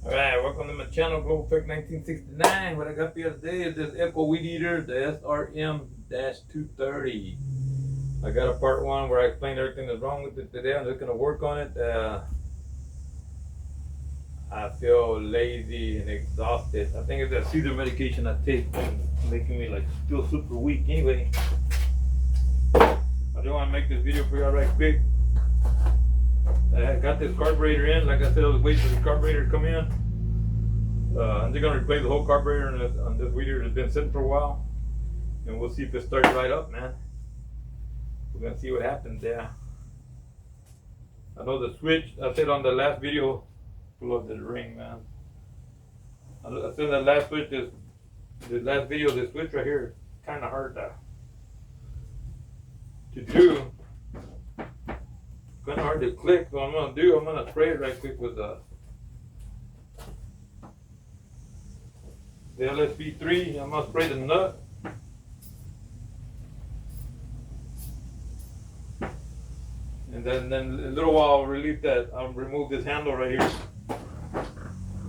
Alright, welcome to my channel, Global Effect 1969. What I got for you today is this Echo Weed Eater, the SRM-230. I got a part one where I explained everything that's wrong with it today. I'm just going to work on it. I feel lazy and exhausted. I think it's that seizure medication I take and making me like feel super weak. Anyway, I just want to make this video for you right quick. I got this carburetor in. Like I said, I was waiting for the carburetor to come in. I'm just going to replace the whole carburetor on this weed eater that's been sitting for a while. And we'll see if it starts right up, man. We're going to see what happens there. I know the switch, I said on the last video, pull up the ring, man. I said the last switch, the last video, the switch right here is kind of hard to do. Kind of hard to click. So I'm gonna spray it right quick with the LSP3. I'm gonna spray the nut. And then in a little while I'll release that. I'll remove this handle right here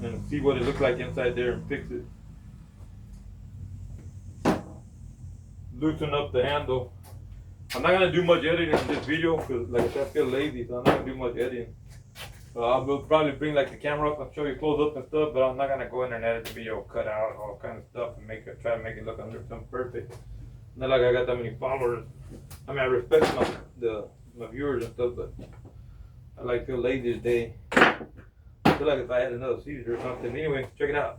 and see what it looks like inside there and fix it. Loosen up the handle. I'm not gonna do much editing in this video because, like I said, I feel lazy, so I'm not gonna do much editing. I will probably bring like the camera up and show you close up and stuff, but I'm not gonna go in there and edit the video, cut out all kind of stuff, and try to make it look under something perfect. Not like I got that many followers. I mean, I respect my viewers and stuff, but I like feel lazy today. I feel like if I had another seizure or something. Anyway, check it out.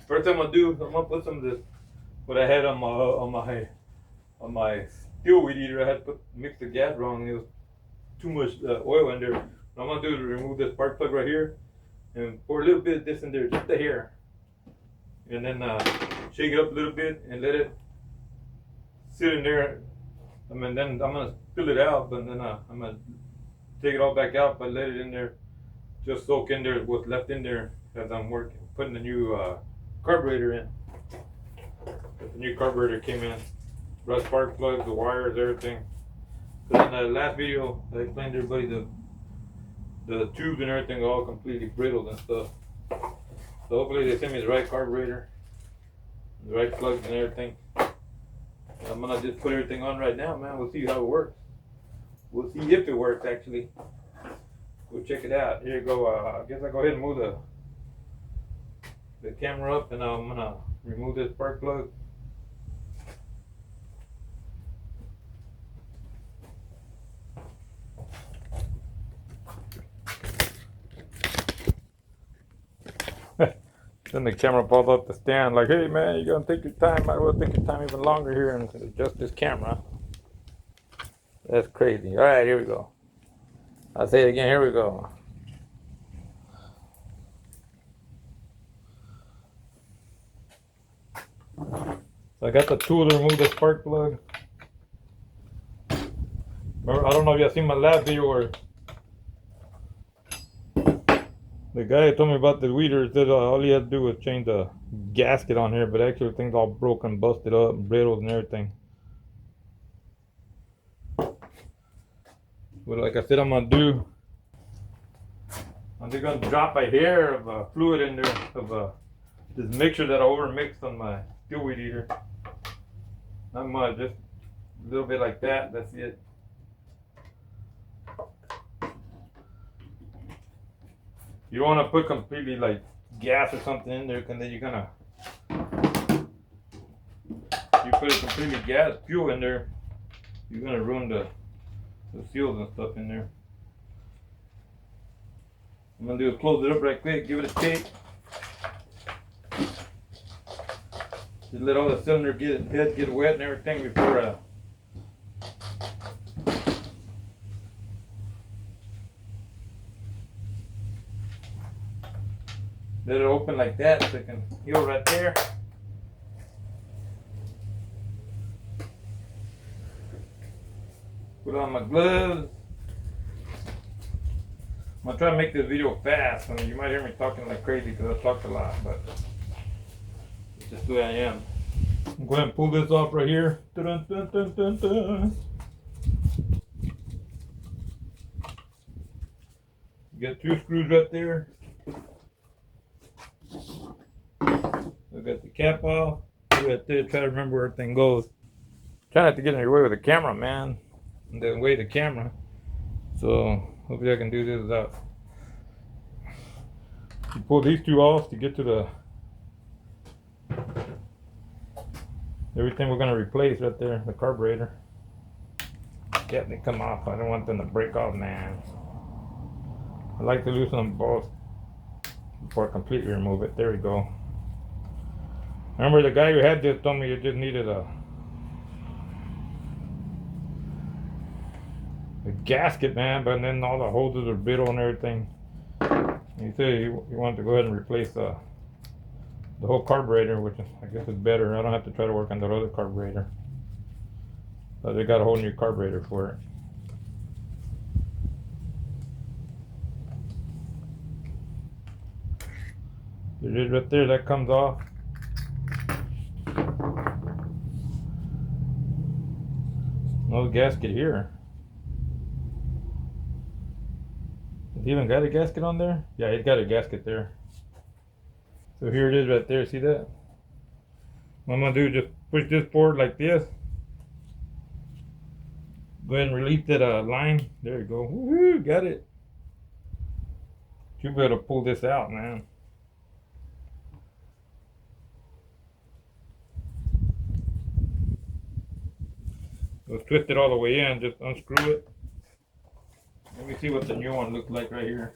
First thing I'm gonna do, I'm gonna put some of this what I had on my steel weed eater. I had to mix the gas wrong. It was too much oil in there. What I'm gonna do is remove this spark plug right here and pour a little bit of this in there, just a hair, and then shake it up a little bit and let it sit in there. I mean, then I'm gonna spill it out, but then I'm gonna take it all back out, but let it in there, just soak in there what's left in there as I'm putting the new carburetor in. The new carburetor came in. Rust spark plugs, the wires, everything. So in the last video, I explained to everybody the tubes and everything are all completely brittle and stuff. So hopefully they send me the right carburetor, the right plugs and everything. I'm gonna just put everything on right now, man. We'll see how it works. We'll see if it works actually. We'll check it out. Here you go. I guess I'll go ahead and move the camera up, and I'm gonna remove this spark plug. Then the camera pulls up the stand like, hey man, you're gonna take your time. Might as well take your time even longer here and adjust this camera. That's crazy. All right, here we go. I'll say it again. Here we go. So I got the tool to remove the spark plug. I don't know if y'all seen my last video where the guy who told me about the weeder said all he had to do was change the gasket on here, but actually things all broken, busted up, brittled and everything. But like I said, I'm just gonna drop a hair of fluid in there of this mixture that I overmixed on my steel weed eater. Not much, just a little bit like that. That's it. You don't want to put completely like gas or something in there, and then you put a completely gas fuel in there, you're gonna ruin the seals and stuff in there. I'm gonna do is close it up right quick, give it a shake. Just let all the cylinder get wet and everything before let it open like that so it can heal right there. Put on my gloves. I'm gonna try to make this video fast. I mean, you might hear me talking like crazy because I talk a lot, but it's just who I am. I'm going to pull this off right here. Dun, dun, dun, dun, dun. You got 2 screws right there. We got the cap off. We got there, try to remember where everything goes. Try not to get in your way with the camera, man. And then weigh the camera. So hopefully I can do this without. You pull these two off to get to the everything we're gonna replace right there, the carburetor. Yeah, they come off. I don't want them to break off, man. I like to loosen them both before I completely remove it. There we go. Remember the guy who had this told me you just needed a gasket, man, but then all the hoses are brittle and everything. He said he wanted to go ahead and replace the whole carburetor, which I guess is better. I don't have to try to work on that other carburetor. But they got a whole new carburetor for it. There it is right there, that comes off. No gasket here. Has he even got a gasket on there? Yeah, he's got a gasket there. So here it is right there, see that? What I'm gonna do is just push this forward like this. Go ahead and release that line. There you go. Woohoo, got it. You better pull this out, man. Let's twist it all the way in, just unscrew it. Let me see what the new one looks like right here.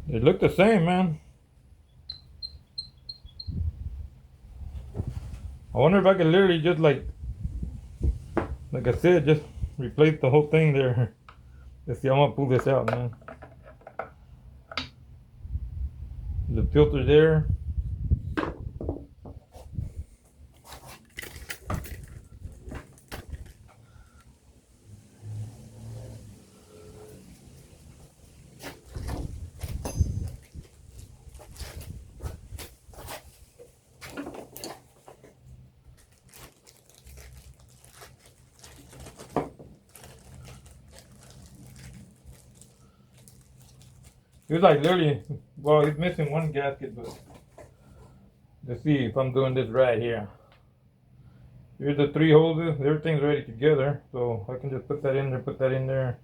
They look the same, man. I wonder if I could literally just like I said, just replace the whole thing there. Let's see, I'm gonna pull this out, man. The filter there. It's like literally, well, it's missing one gasket, but let's see if I'm doing this right here. Here's the three hoses, everything's ready together, so I can just put that in there, put that in there.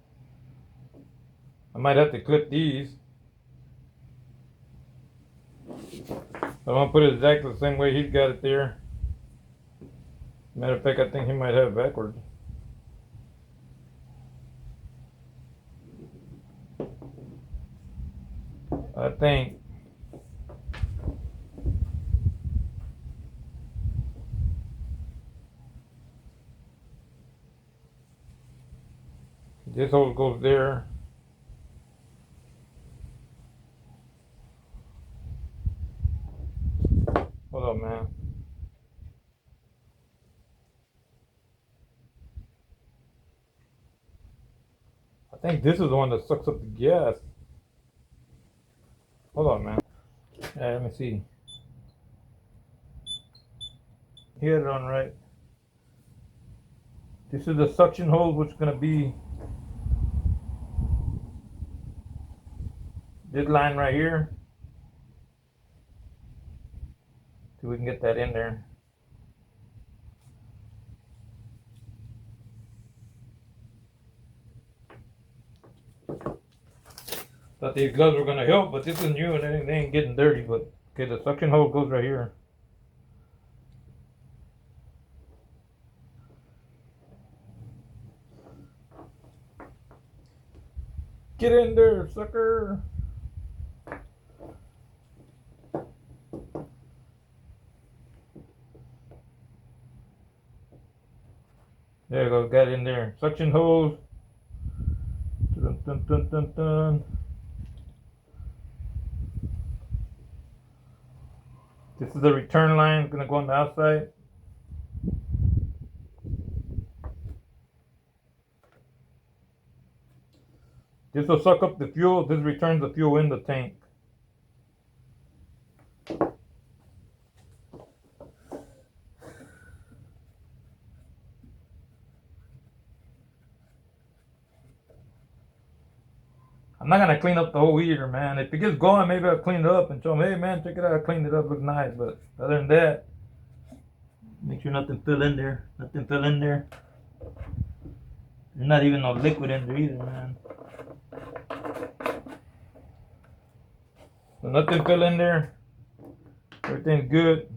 I might have to clip these. But I'm gonna put it exactly the same way he's got it there. Matter of fact, I think he might have it backwards. I think this hose goes there. Hold on, man. I think this is the one that sucks up the gas. Hold on, man. Let me see. He had it on right. This is the suction hose, which is going to be this line right here. So we can get that in there. Thought these gloves were going to help, but this is new and they ain't getting dirty. But okay, the suction hose goes right here. Get in there, sucker. There you go, got it in there. Suction hose. Dun, dun, dun, dun, dun. This is the return line, gonna go on the outside. This will suck up the fuel. This returns the fuel in the tank. I'm not gonna clean up the whole either, man. If it gets going, maybe I'll clean it up and show them, hey man, check it out, I cleaned it up, looks nice. But other than that, make sure nothing fill in there. Nothing fill in there. There's not even no liquid in there either, man. So nothing fill in there. Everything's good.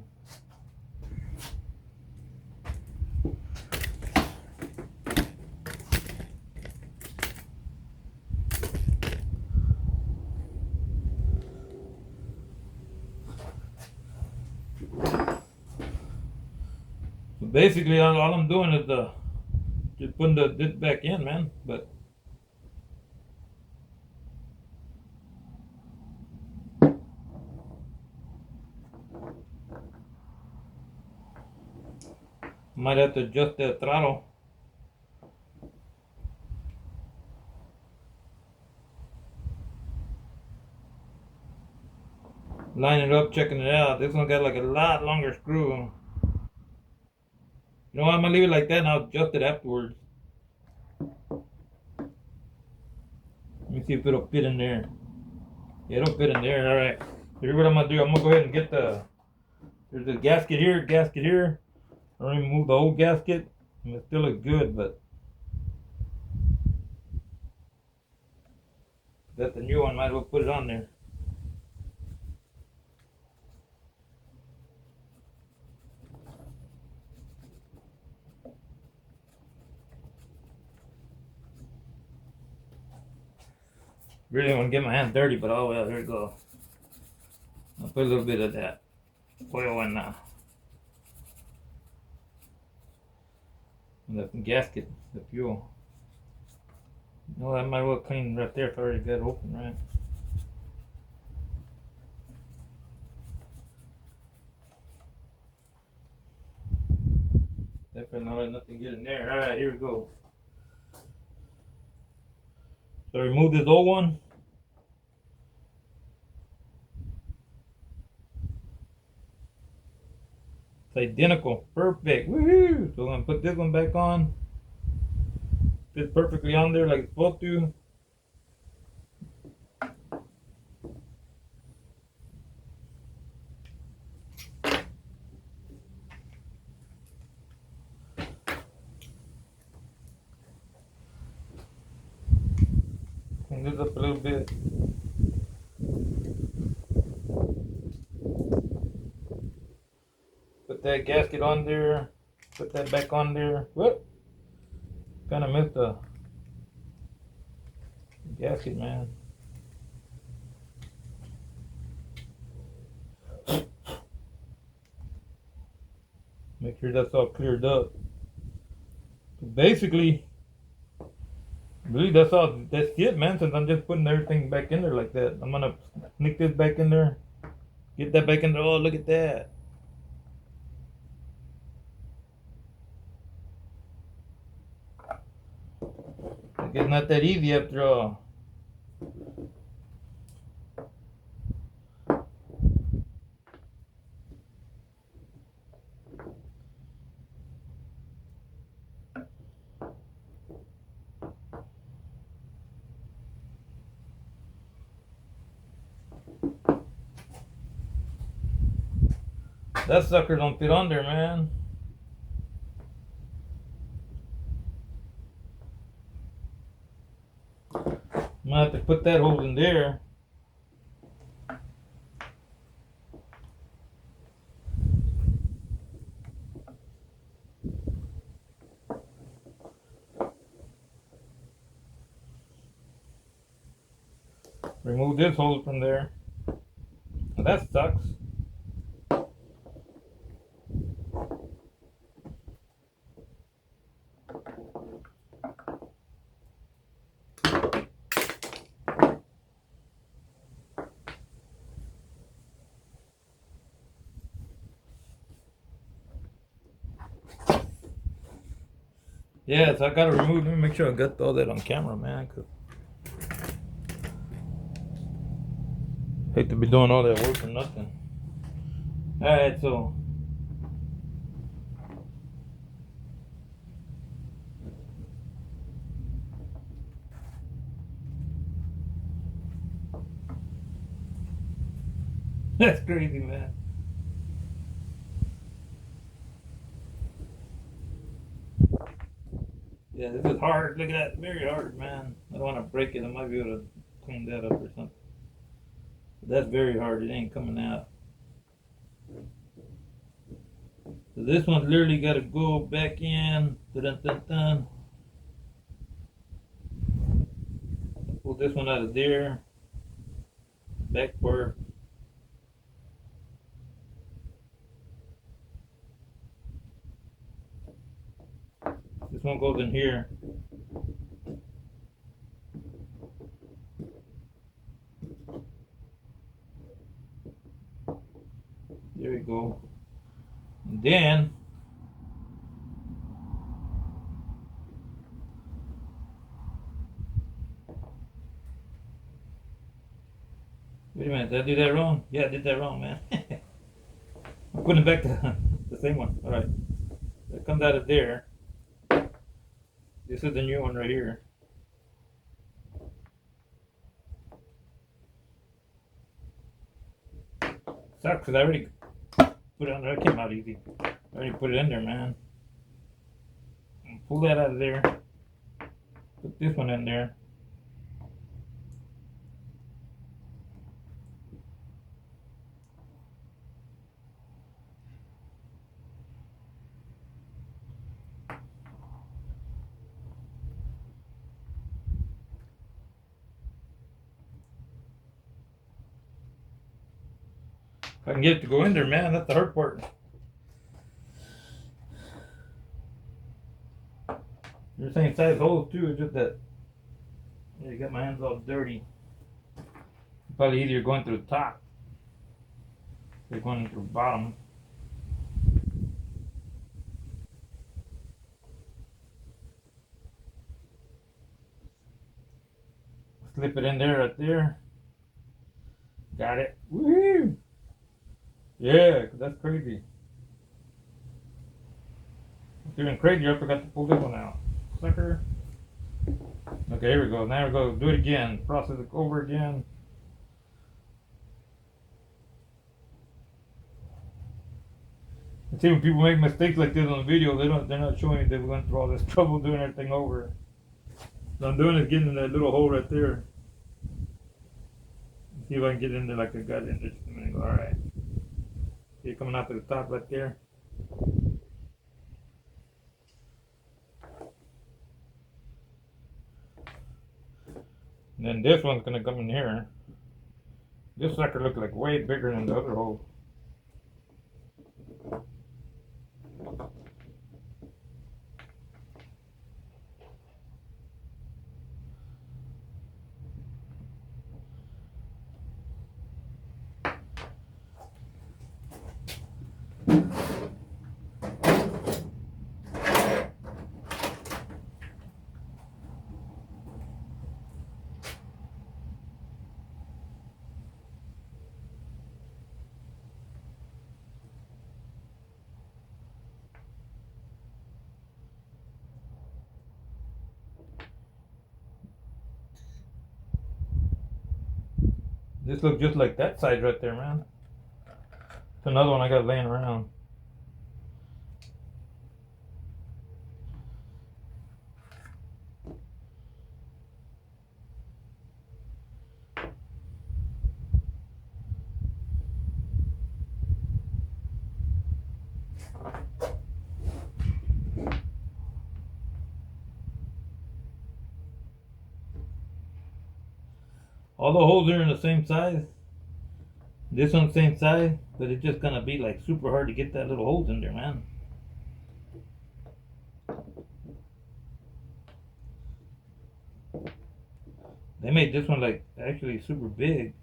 So basically, all I'm doing is just putting this back in, man. But might have to adjust that throttle. Line it up, checking it out. This one got like a lot longer screw. You know what, I'm gonna leave it like that and I'll adjust it afterwards. Let me see if it'll fit in there. Yeah, it'll fit in there, alright. Here's what I'm gonna do. I'm gonna go ahead and get there's the gasket here. I'm gonna remove the old gasket. And it still looks good, but that's the new one, might as well put it on there. Really don't want to get my hands dirty, but oh well, here it goes. I'll put a little bit of that oil in now. And the gasket, the fuel. No, that might well clean right there if I already got it open, right? Definitely not let nothing get in there. Alright, here we go. So remove this old one. It's identical. Perfect. Woohoo! So I'm gonna put this one back on. Fits perfectly on there like it's supposed to. Clean this up a little bit. Put that gasket on there. Put that back on there. Whoop! Kind of missed the gasket, man. Make sure that's all cleared up. So basically, I believe that's all. That's it, man. Since I'm just putting everything back in there like that, I'm gonna sneak this back in there. Get that back in there. Oh, look at that. I guess not that easy after all. That sucker don't fit on there, man. I'm gonna have to put that hole in there. Remove this hole from there. Now that sucks. Yeah, so I gotta remove. Let me make sure I got all that on camera, man. Cause hate to be doing all that work for nothing. Alright, so That's crazy, man. Yeah, this is hard. Look at that. Very hard, man. I don't want to break it. I might be able to clean that up or something. But that's very hard. It ain't coming out. So this one's literally got to go back in. Dun, dun, dun. Pull this one out of there. Back part. This one goes in here. There we go. And then wait a minute, did I do that wrong? Yeah, I did that wrong, man. I'm putting it back to the same one. Alright. That comes out of there. This is the new one right here. Sucks because I already put it on there. It came out easy. I already put it in there, man. Pull that out of there. Put this one in there. If I can get it to go in there, man, that's the hard part. They're the same size holes too, it's just that yeah, you got my hands all dirty. Probably easier going through the top than going through the bottom. Slip it in there, right there. Got it. Woohoo! Yeah, 'cause that's crazy. It's even crazier, I forgot to pull this one out. Sucker. Okay, here we go. Now we go. Do it again. Process it over again. See, when people make mistakes like this on the video, they're not showing you they went through all this trouble doing everything over. What I'm doing is getting in that little hole right there. See if I can get in there like I got in there just a minute ago. Alright. See it coming out to the top right there. And then this one's gonna come in here. This sucker looks like way bigger than the other hole. This looks just like that side right there, man. It's another one I got laying around. All the holes are in the same size. This one's the same size, but it's just gonna be like super hard to get that little holes in there, man. They made this one like actually super big.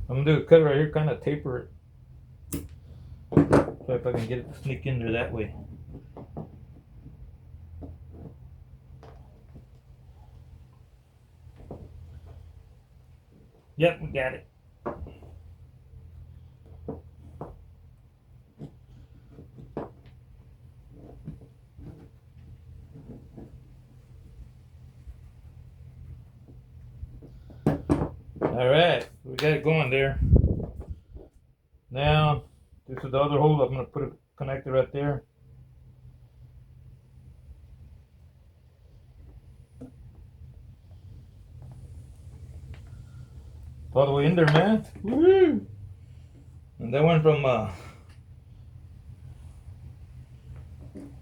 I'm gonna do a cut right here, kind of taper it. So if I can get it to sneak in there that way. Yep, we got it. Alright, we got it going there. Now, this is the other hole. I'm going to put a connector right there. All the way in there, man. Woo! And that went from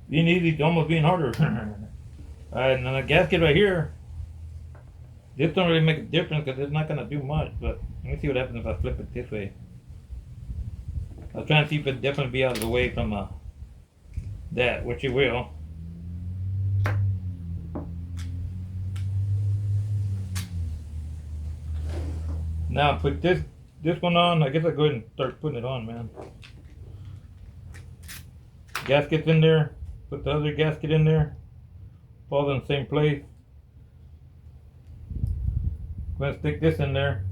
being easy to almost being harder. Alright, and then the gasket right here. This don't really make a difference because it's not going to do much. But let me see what happens if I flip it this way. I'll try and see if it definitely be out of the way from that, which it will. Now put this one on. I guess I'll go ahead and start putting it on, man. Gasket's in there. Put the other gasket in there. Falls in the same place. I'm gonna stick this in there.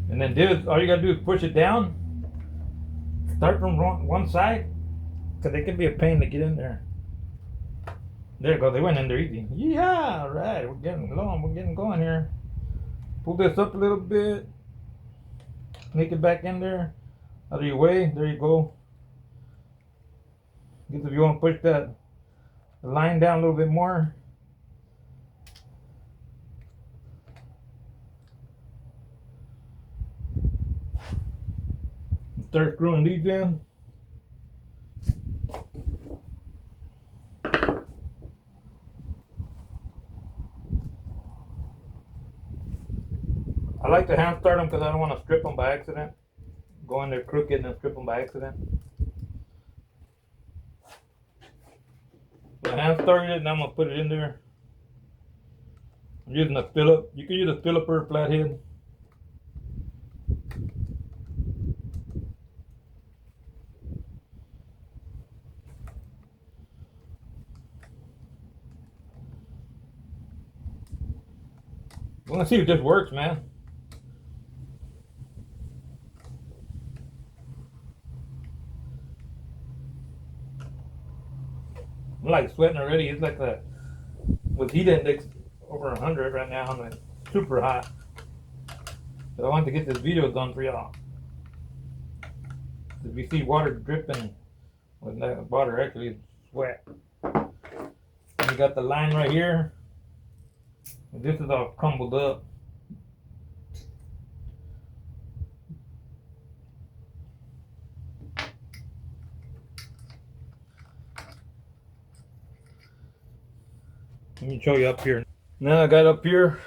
And then this, all you gotta do is push it down. Start from one side, because it can be a pain to get in there. There you go, they went in there easy. Yeah, alright, we're getting along, we're getting going here. Pull this up a little bit. Sneak it back in there. Out of your way, there you go. I guess if you want to push that line down a little bit more. Start screwing these in. I like to hand start them because I don't want to strip them by accident. Go in there crooked and then strip them by accident. So I hand started it and I'm going to put it in there. I'm using a Phillip. You can use a Phillip or a flathead. I want to see if this works, man. I'm like sweating already. It's like with heat index over 100 right now. I'm super hot. So I want to get this video done for y'all. If you see water dripping, well, that water actually is sweat. And you got the line right here. And this is all crumbled up. Let me show you up here. Now I got up here.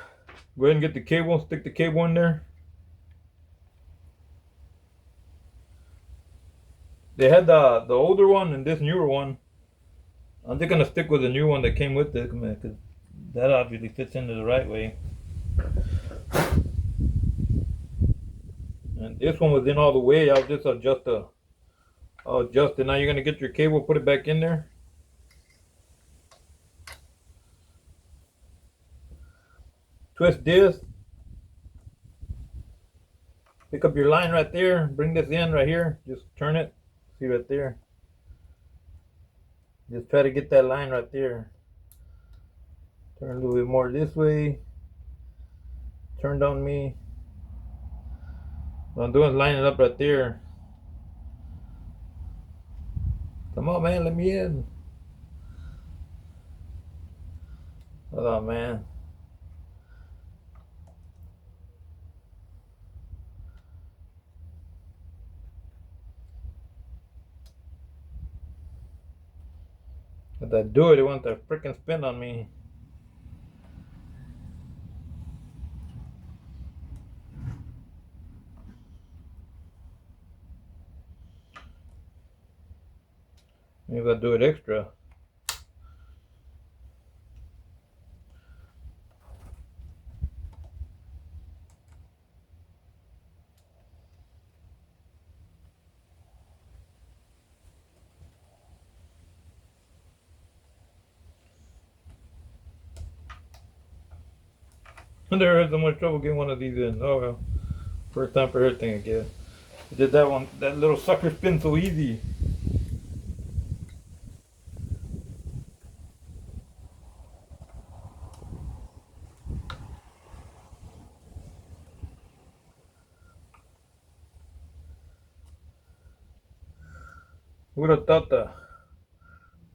Go ahead and get the cable, stick the cable in there. They had the older one and this newer one. I'm just gonna stick with the new one that came with it, because that obviously fits into the right way. And this one was in all the way. I'll just adjust it. Now you're gonna get your cable, put it back in there. Twist this. Pick up your line right there. Bring this in right here. Just turn it. See right there. Just try to get that line right there. Turn a little bit more this way. Turned on me. What I'm doing is line it up right there. Come on, man, let me in. Hold on, man. If I do it, they want to freaking spin on me. Maybe I'll do it extra. I never had so much trouble getting one of these in. Oh well. First time for everything again. I did that one, that little sucker spin so easy. Would have thought the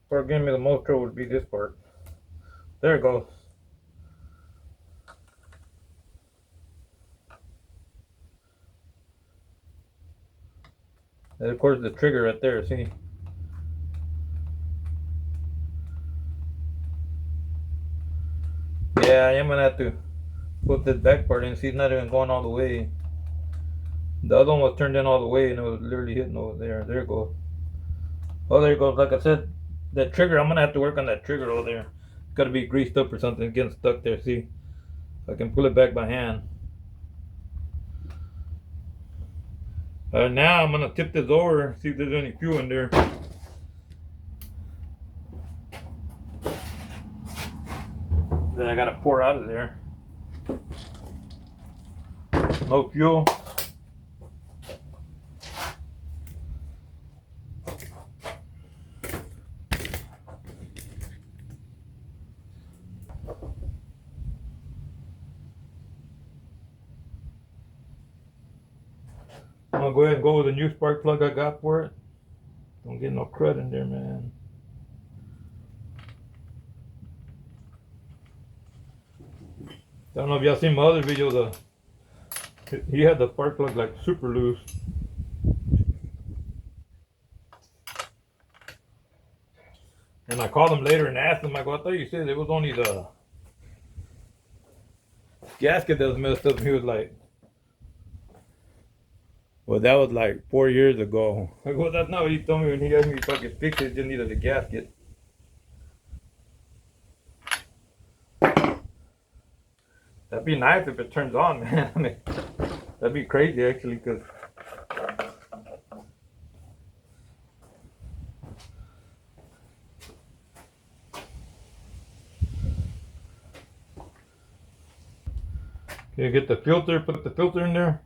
part giving me the most trouble would be this part. There it goes. And of course the trigger right there, see? Yeah, I am gonna have to put this back part in. See, it's not even going all the way. The other one was turned in all the way and it was literally hitting over there. There it goes. Oh, there it goes. Like I said, that trigger, I'm gonna have to work on that trigger over there. It's gotta be greased up or something. It's getting stuck there, see? So I can pull it back by hand. Now I'm gonna tip this over, see if there's any fuel in there. Then I gotta pour out of there. No fuel. I'm gonna go ahead and go with the new spark plug I got for it. Don't get no crud in there, man. I don't know if y'all seen my other video. He had the spark plug like super loose. And I called him later and asked him, I go, I thought you said it was only the gasket that was messed up. And he was like, well, that was like 4 years ago. I go, that's not what he told me when he asked me if I could fix it. Just needed the gasket. That'd be nice if it turns on, man. I mean, that'd be crazy actually, because okay, get the filter, put the filter in there.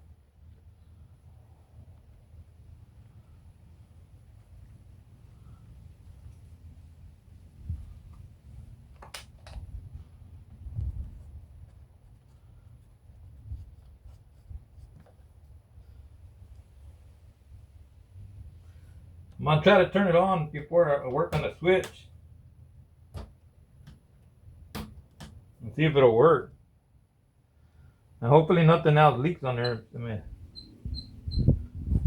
I'm gonna try to turn it on before I work on the switch and see if it'll work. And hopefully nothing else leaks on there. I mean,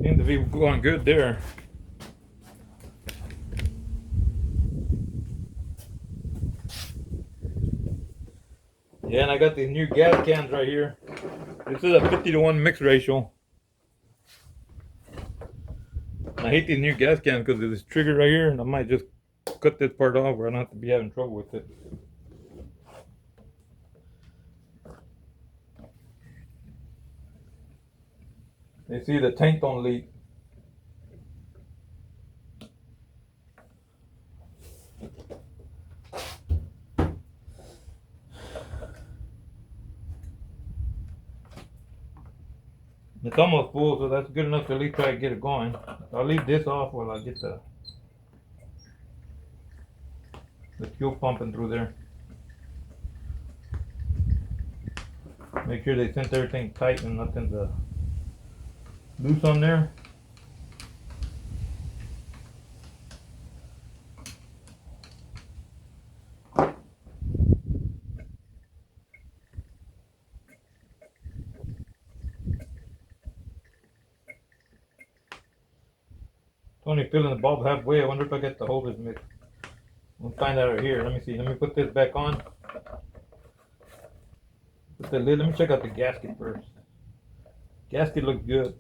seems to be going good there. Yeah, and I got these new gas cans right here. This is a 50-to-1 mix ratio. I hate these new gas cans because of this trigger right here, and I might just cut this part off where I don't have to be having trouble with it. You see the tank don't leak. It's almost full, so that's good enough to at least try to get it going. I'll leave this off while I get the fuel pumping through there. Make sure they sent everything tight and nothing's loose on there. Only filling the bulb halfway. I wonder if I get the hoses mixed. We'll find out right here. Let me see. Let me put this back on. Put the lid. Let me check out the gasket first. Gasket looks good.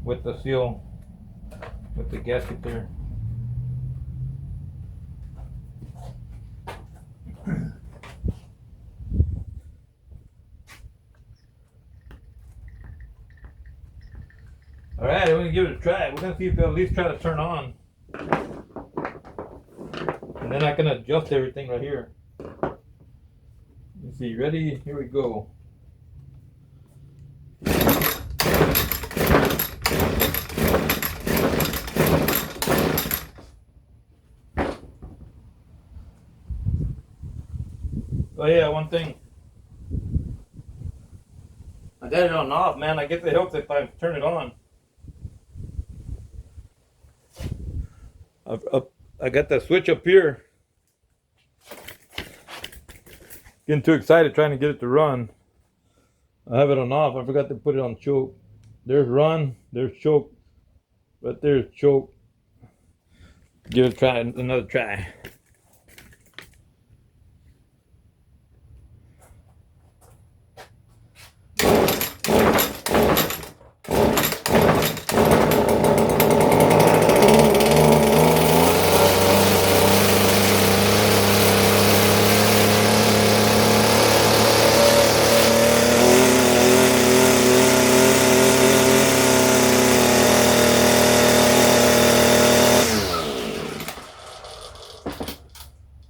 With the seal, with the gasket there. Alright, we're gonna give it a try. We're gonna see if they'll at least try to turn on. And then I can adjust everything right here. Let's see, ready? Here we go. Oh yeah, one thing. I got it on off, man. I guess it helps if I turn it on. I got that switch up here. Getting too excited trying to get it to run. I have it on off. I forgot to put it on choke. There's run. There's choke. Right there's choke. Give it a try. Another try.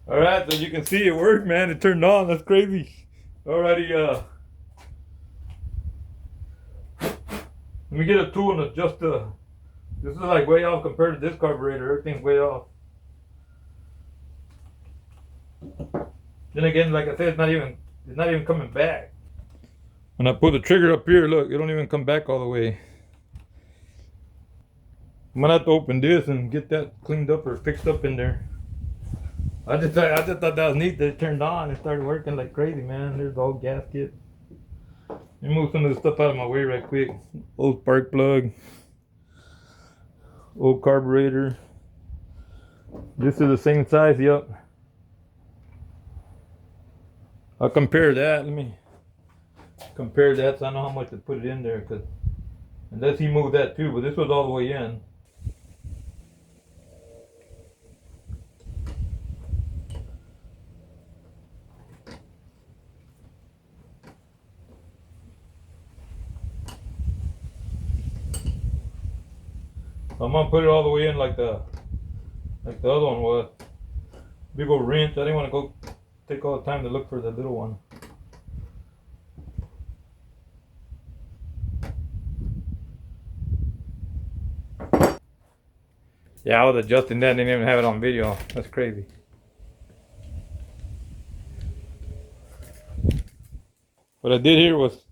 Alright, so you can see it worked, man. It turned on. That's crazy. Alrighty, let me get a tool and adjust the. This is like way off compared to this carburetor. Everything's way off. Then again, like I said, it's not even coming back. When I pull the trigger up here, look, it don't even come back all the way. I'm gonna have to open this and get that cleaned up or fixed up in there. I just thought that was neat that it turned on. It started working like crazy, man. There's the old gasket. Let me move some of this stuff out of my way right quick. Old spark plug. Old carburetor. This is the same size, yep. I'll compare that. Let me compare that so I know how much to put it in there. Cause unless he moved that too, but this was all the way in. I'm gonna put it all the way in like the other one was. Big old wrench. I didn't want to go take all the time to look for the little one. Yeah, I was adjusting that and didn't even have it on video. That's crazy. What I did here was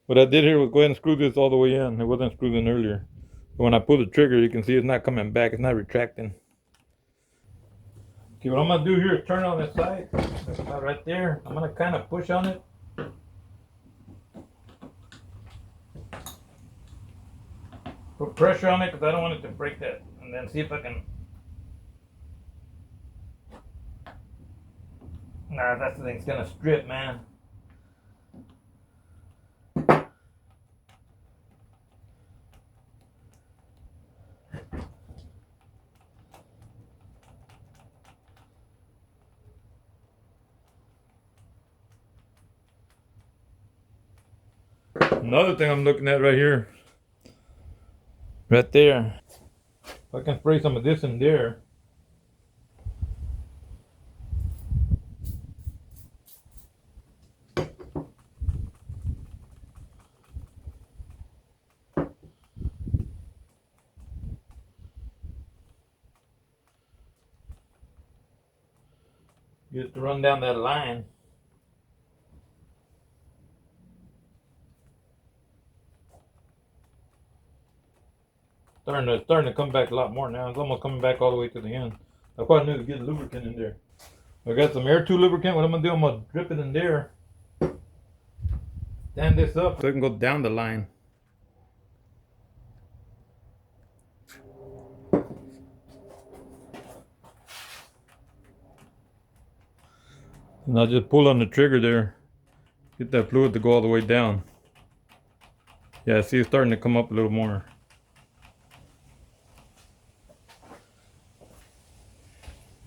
go ahead and screw this all the way in. It wasn't screwed in earlier. But when I pull the trigger, you can see it's not coming back. It's not retracting. Okay, what I'm gonna do here is turn on this side. That's about right there. I'm gonna kind of push on it. Put pressure on it because I don't want it to break that. And then see if I can. Nah, that thing's gonna strip, man. Another thing I'm looking at right here. Right there. If I can spray some of this in there. Get it to run down that line. Starting to come back a lot more now. It's almost coming back all the way to the end. I probably need to get lubricant in there. I got some air 2 lubricant. What I'm gonna do, I'm gonna drip it in there. Stand this up so it can go down the line. And I'll just pull on the trigger there. Get that fluid to go all the way down. Yeah, see it's starting to come up a little more.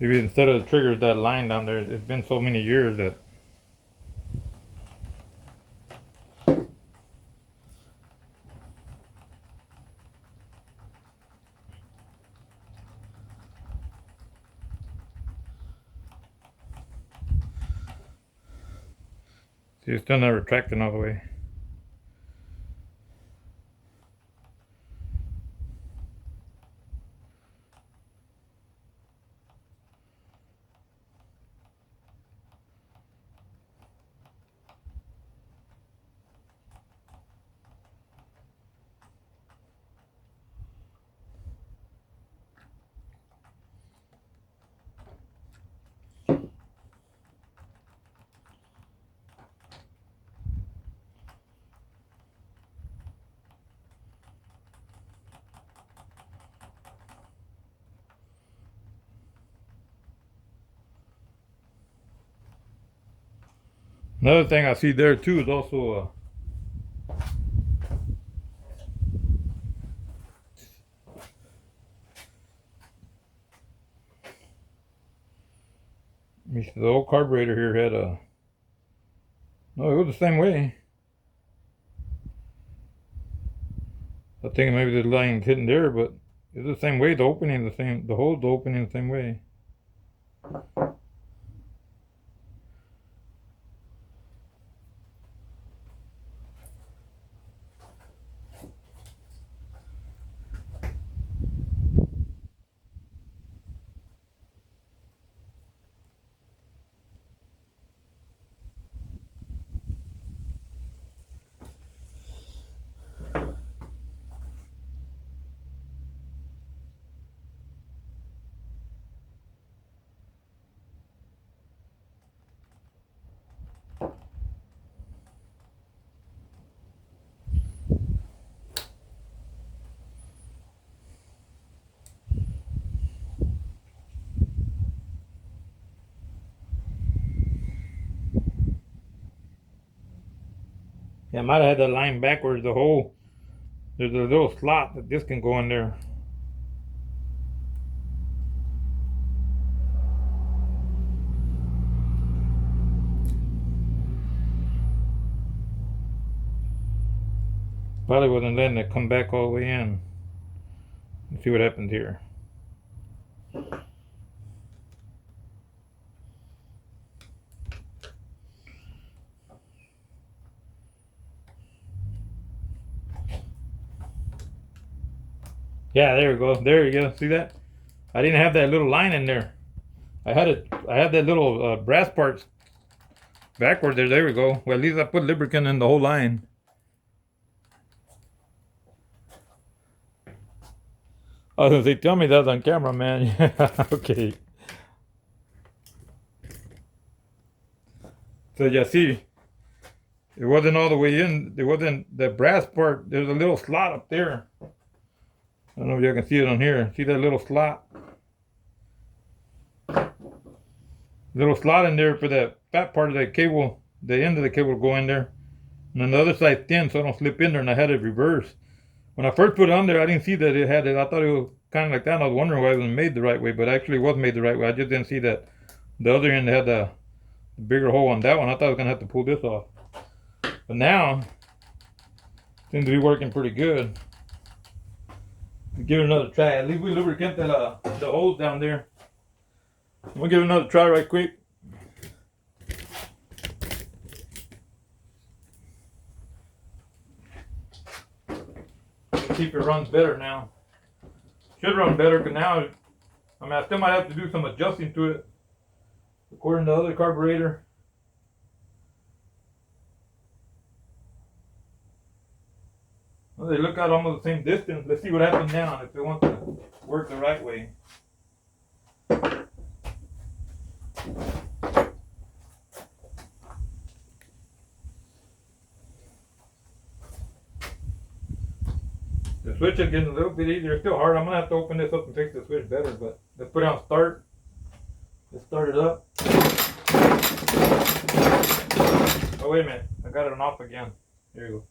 Maybe instead of the trigger, that line down there, it's been so many years that see it's still not retracting all the way. Another thing I see there too is also the old carburetor here had a, no, it was the same way. I think maybe the line's hitting there, but it's the same way. The opening the same, the hole's the opening the same way. Yeah, I might have had the line backwards. The hole, there's a little slot that this can go in there. Probably wasn't letting it come back all the way in. Let's see what happens here. Yeah, there we go. There you go. See that? I didn't have that little line in there. I had that little brass parts backward there. There we go. Well, at least I put lubricant in the whole line. I was gonna say, tell me that's on camera, man. Yeah, okay. So you see, it wasn't all the way in. It wasn't the brass part. There's a little slot up there. I don't know if you can see it on here. See that little slot? Little slot in there for the fat part of the cable. The end of the cable will go in there. And then the other side thin so I don't slip in there, and I had it reversed. When I first put it on there, I didn't see that it had it. I thought it was kind of like that, and I was wondering why it wasn't made the right way, but actually it was made the right way. I just didn't see that the other end had the bigger hole on that one. I thought I was going to have to pull this off. But now, it seems to be working pretty good. Give it another try. At least we lubricant the holes down there. I'm going to give it another try right quick. See if it runs better now. Should run better, but now, I mean, I still might have to do some adjusting to it, according to the other carburetor. Well, they look out almost the same distance. Let's see what happens now if they want to work the right way. The switch is getting a little bit easier. It's still hard. I'm going to have to open this up and fix the switch better, but let's put it on start. Let's start it up. Oh, wait a minute. I got it on off again. Here you go.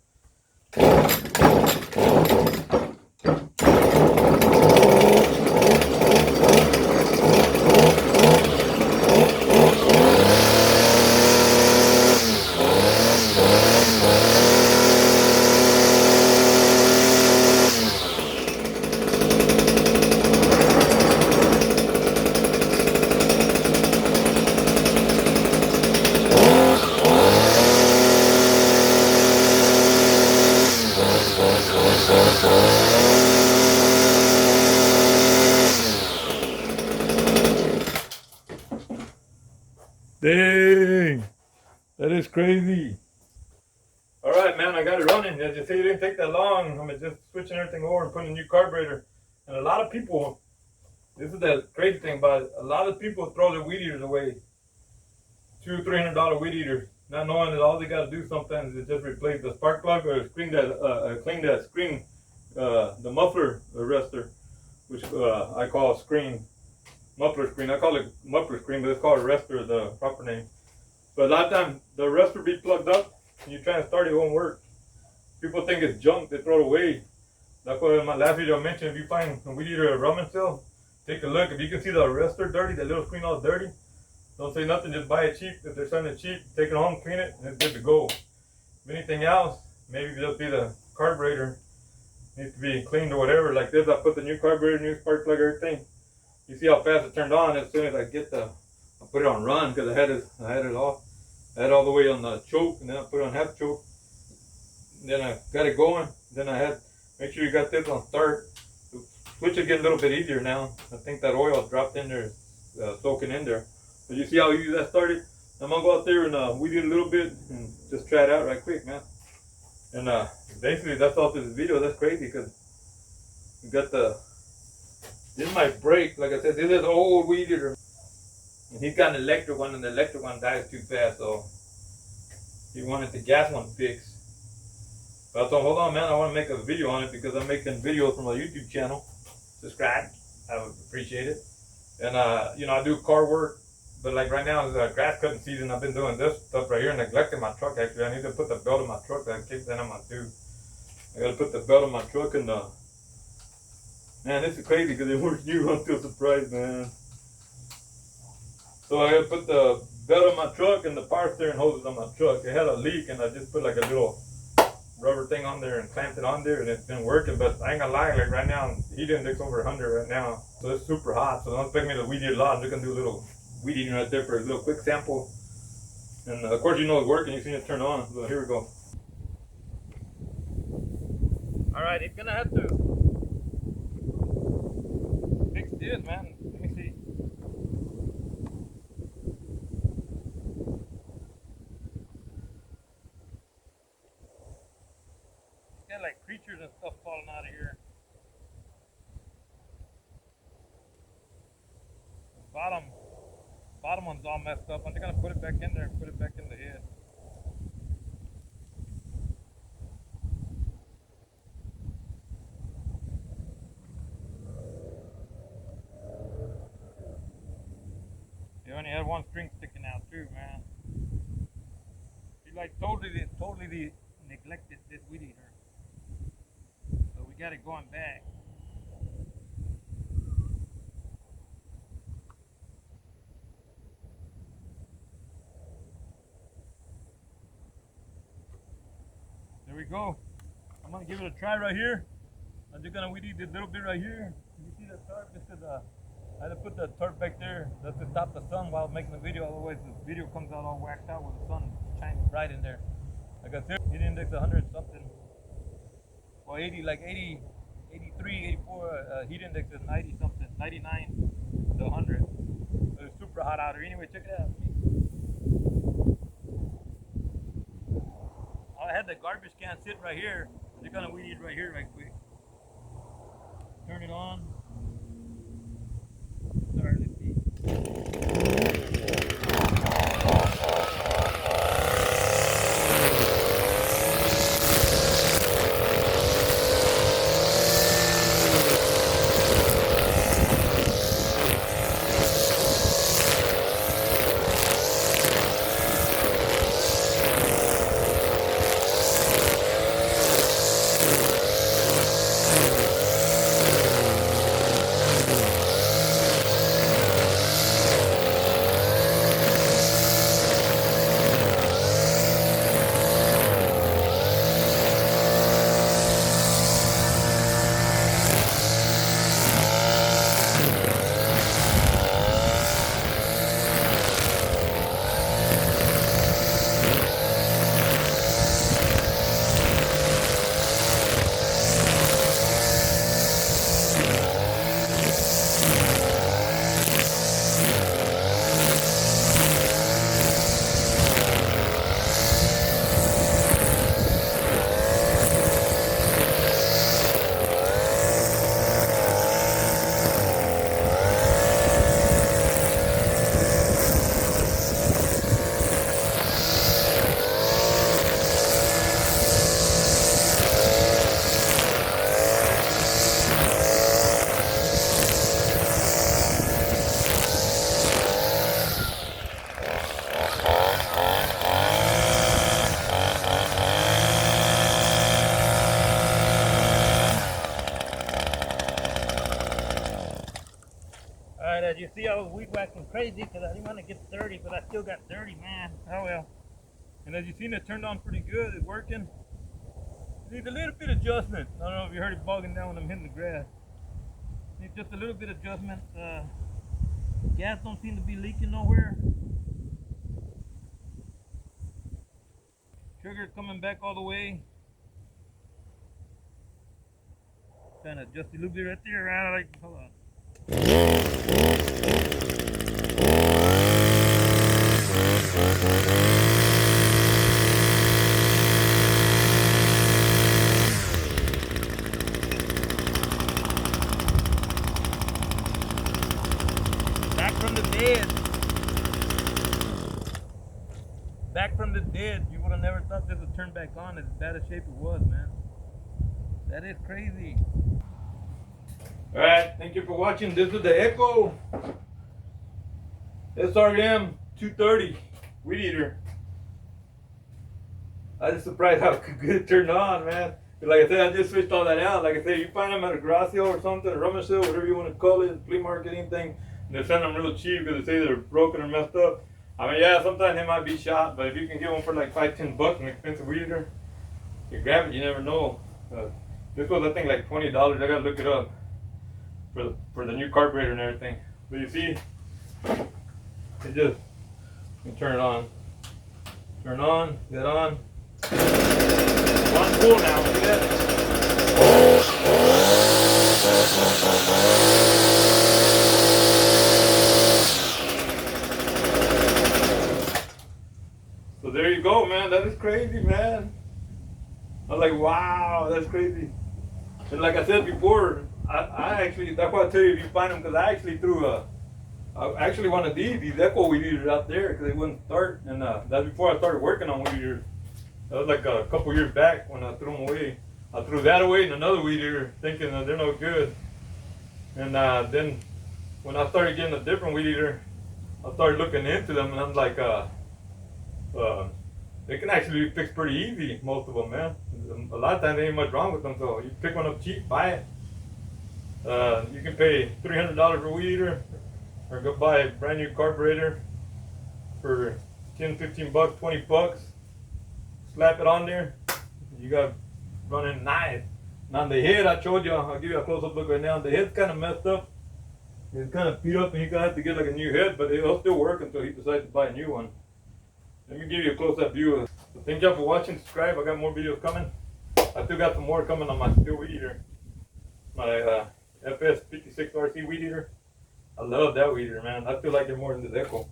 Dang, that is crazy. All right, man, I got it running. As you see, it didn't take that long. I'm just switching everything over and putting a new carburetor. And a lot of people, this is the crazy thing about it, a lot of people throw their weed eaters away. $200-300 weed eaters, not knowing that all they got to do sometimes is just replace the spark plug or clean that screen, the muffler arrestor, which I call a screen. Muffler screen. I call it muffler screen, but it's called arrestor, the proper name. But a lot of times the rest will be plugged up and you try to start it, won't work. People think it's junk, they throw it away. That's why in my last video I mentioned, if you find a weed eater at a ramen sale, take a look. If you can see the arrestor dirty, that little screen all dirty, don't say nothing, just buy it cheap. If they're selling it cheap, take it home, clean it, and it's good to go. If anything else, maybe just be the carburetor needs to be cleaned or whatever. Like this, I put the new carburetor, new spark plug, everything. You see how fast it turned on as soon as I put it on run because I had it off. I had it all the way on the choke, and then I put it on half choke. Then I got it going. Then I had, make sure you got this on start. Switch is getting a little bit easier now. I think that oil dropped in there, soaking in there. But you see how easy that started? I'm gonna go out there and weed it a little bit and just try it out right quick, man. And basically that's all this video. That's crazy because you got this might break. Like I said, this is an old weed eater. And he's got an electric one, and the electric one dies too fast, so he wanted the gas one fixed. But I thought, hold on, man, I want to make a video on it because I'm making videos for my YouTube channel. Subscribe, I would appreciate it. And you know, I do car work, but like right now it's grass cutting season. I've been doing this stuff right here, neglecting my truck. Actually, I need to put the belt in my truck. That I'm gonna do. I gotta put the belt in my truck, and man, this is crazy because it works. You won't feel surprised, man. So I gotta put the belt on my truck and the power steering hoses on my truck. It had a leak, and I just put like a little rubber thing on there and clamped it on there, and it's been working. But I ain't gonna lie, like right now, heat index over 100 right now, so it's super hot. So don't expect me to weed eat a lot. I'm just gonna do a little weed eating right there for a little quick sample. And of course, you know it's working. You seen it turn on. So here we go. All right, it's gonna have to fix this, man. Let me see. Got like creatures and stuff falling out of here. The bottom one's all messed up. I'm just gonna put it back in there and put it back in the head. You only had one string sticking out too, man. He like totally neglected this weed eater. So we got it going back. There we go. I'm gonna give it a try right here. I'm just gonna weed eat this little bit right here. You see that tarp? This is I had to put the tarp back there just to stop the sun while making the video. Otherwise, the video comes out all whacked out with the sun shining bright in there. Like I said, heat index 100 something. Well, 80, like 80, 83, 84. Heat index is 90 something, 99 to 100. So it's super hot out here. Anyway, check it out. I had the garbage can sit right here. They're gonna weed eat right here, right quick. Turn it on. Sorry, let's see. as you see, I was weed whacking crazy because I didn't want to get 30, but I still got 30, man. Oh well. And as you seen, it turned on pretty good. It's working. Needs a little bit of adjustment. I don't know if you heard it bogging down when I'm hitting the grass. Needs just a little bit of adjustment. Gas don't seem to be leaking nowhere. Trigger coming back all the way. Trying to adjust a little bit right there. Right? Like, hold on. Back from the dead. Back from the dead. You would have never thought this would turn back on as bad a shape it was, man. That is crazy. Alright, thank you for watching. This is the Echo SRM-230 Weed Eater. I was surprised how good it turned on, man. Like I said, I just switched all that out. Like I said, you find them at a garage sale or something, a rummage sale, whatever you want to call it, flea market, anything, and they send them real cheap because they say they're broken or messed up. I mean, yeah, sometimes they might be shot, but if you can get one for like $5-10, an expensive weed eater, you grab it, you never know. This was, I think, like $20. I gotta look it up for the new carburetor and everything. But you see, it just, you turn it on. Turn on, get on. One pull now, look at that. So there you go, man. That is crazy, man. I was like, wow, that's crazy. And like I said before, I actually, that's why I tell you if you find them, because I actually threw one of these Echo weed eaters out there because they wouldn't start. And that's before I started working on weed eaters. That was like a couple years back when I threw them away. I threw that away and another weed eater thinking that they're no good. And then when I started getting a different weed eater, I started looking into them and I'm like, they can actually be fixed pretty easy, most of them, man. A lot of times there ain't much wrong with them, so you pick one up cheap, buy it. You can pay $300 for a weed eater, or go buy a brand new carburetor for $10-15, $20. Slap it on there, you got running nice. Now the head, I showed you, I'll give you a close-up look right now. The head's kind of messed up. It's kind of beat up, and you're gonna have to get like a new head, but it'll still work until he decides to buy a new one. Let me give you a close-up view. So thank y'all for watching. Subscribe. I got more videos coming. I still got some more coming on my steel weed eater. My FS56 RC weed eater. I love that weed eater, man. I feel like it more than this Echo.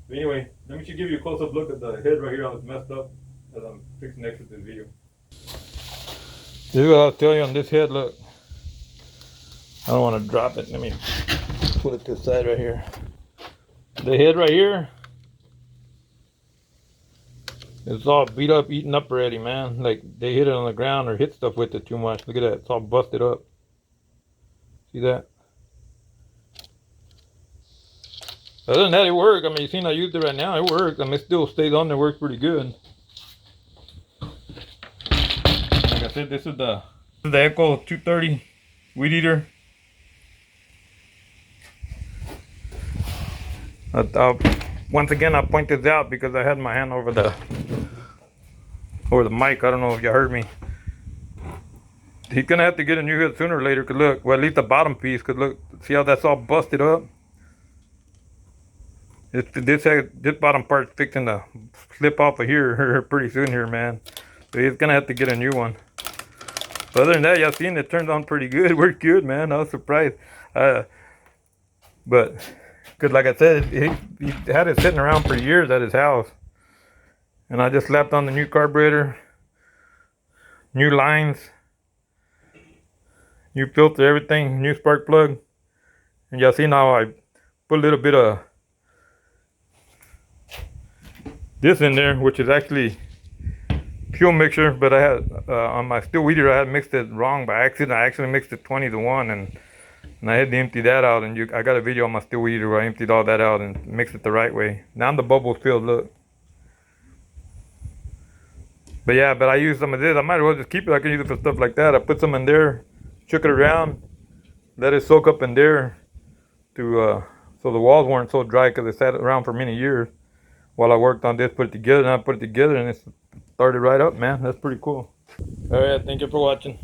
But anyway, let me just give you a close-up look at the head right here. I was messed up as I'm fixing next to this video. This is what I'll tell you on this head. Look, I don't want to drop it. Let me put it to the side right here. The head right here, it's all beat up, eaten up already, man. Like they hit it on the ground or hit stuff with it too much. Look at that, it's all busted up. See that? Other than that, it worked. I mean, you seen I used it right now, it worked. I mean, it still stays on there, works pretty good. Like I said, this is the Echo 230 weed eater. Once again, I point this out because I had my hand over the mic. I don't know if you heard me. He's gonna have to get a new head sooner or later. Cause look, well, at least the bottom piece. Cause look, see how that's all busted up. This bottom part's fixing to slip off of here pretty soon here, man. So he's gonna have to get a new one. But other than that, y'all seen it turned on pretty good. Worked good, man. I was surprised. But cause like I said, he had it sitting around for years at his house, and I just slapped on the new carburetor, new lines, new filter, everything, new spark plug. And y'all see now I put a little bit of this in there, which is actually fuel mixture, but I had on my steel weed eater I had mixed it wrong by accident. I actually mixed it 20-to-1, and I had to empty that out. And I got a video on my steel weed eater where I emptied all that out and mixed it the right way. Now the bubbles filled. Look. But yeah, but I used some of this. I might as well just keep it. I can use it for stuff like that. I put some in there, shook it around, let it soak up in there to So the walls weren't so dry because they sat around for many years while I worked on this, put it together, and I put it together and it started right up, man. That's pretty cool. All right, thank you for watching.